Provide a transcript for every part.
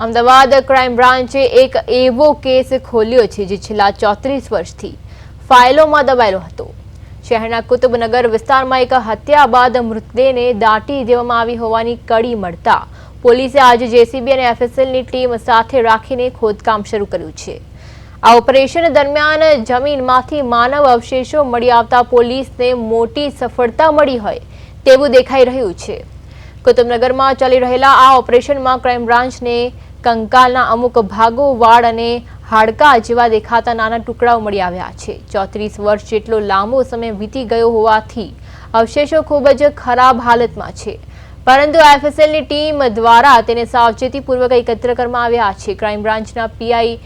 Ahmedabad crime બ્રાન્ચે એક એવો case ખોલ્યો છે જે છેલ્લા 34 વર્ષથી ફાઇલોમાં દબાયેલો હતો। શહેરના કુતુબનગર વિસ્તારમાં એક હત્યા બાદ મૃતદેહને દાટી દેવામાં આવી હોવાની કડી મળતા પોલીસે આજે જેસીબી અને એફએસએલની ટીમ સાથે રાખીને ખોદકામ શરૂ કર્યું છે। આ ઓપરેશન દરમિયાન જમીનમાંથી માનવ અવશેષો મળી આવતા પોલીસને મોટી સફળતા મળી હોય તેવું દેખાઈ રહ્યું છે। કુતુબનગરમાં ચાલી રહેલા આ ઓપરેશનમાં ક્રાઇમ બ્રાન્ચને કંકાલના અમુક ભાગો વાળ અને હાડકા જેવા દેખાતા નાના ટુકડાઓ મળી આવ્યા છે। 34 વર્ષ જેટલો લાંબો સમય વીતી ગયો હોવાથી અવશેષો ખૂબ જ ખરાબ હાલતમાં છે, પરંતુ એફએસએલની ટીમ દ્વારા તેને સાવચેતીપૂર્વક એકત્ર કરવામાં આવ્યા છે। ક્રાઇમ બ્રાન્ચના પીઆઈ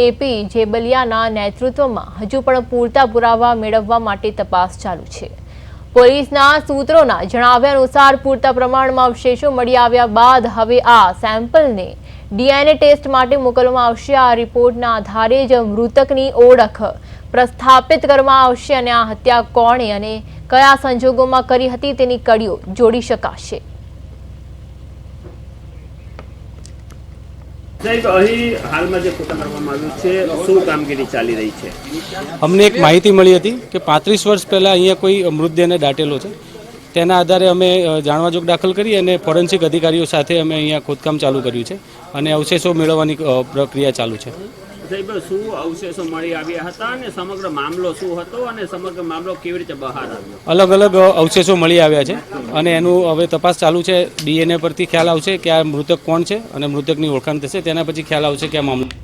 એપી જેબલિયાના નેતૃત્વમાં હજુ પણ પૂરતા પુરાવા મેળવવા માટે તપાસ ચાલુ છે। પોલીસના સૂત્રોના જણાવ્યા અનુસાર પૂરતા પ્રમાણમાં અવશેષો મળી આવ્યા બાદ હવે આ સેમ્પલને ડીએનએ ટેસ્ટ માટે મોકલવામાં આવશે। આ રિપોર્ટના આધારે જ મૃતકની ઓળખ પ્રસ્થાપિત કરવામાં આવશે અને આ હત્યા કોણે અને કયા સંજોગોમાં કરી હતી તેની કડીઓ જોડી શકાશે। અમને એક માહિતી મળી હતી કે 35 વર્ષ પહેલાં અહીંયા કોઈ મૃતદેહને દાટેલો છે। તેના આધારે અમે જાણવાજોગ દાખલ કરી અને ફોરેન્સિક અધિકારીઓ સાથે અમે અહીંયા ખોદકામ ચાલુ કર્યું છે અને અવશેષો મેળવવાની પ્રક્રિયા ચાલુ છે। સાહેબ, શું અવશેષો મળી આવ્યા હતા અને સમગ્ર મામલો શું હતો અને સમગ્ર મામલો કેવી રીતે બહાર આવ્યો? અલગ અલગ અવશેષો મળી આવ્યા છે અને એનું હવે તપાસ ચાલુ છે। ડીએનએ પરથી ખ્યાલ આવશે કે આ મૃતક કોણ છે અને મૃતકની ઓળખાણ થશે, તેના પછી ખ્યાલ આવશે કે આ મામલો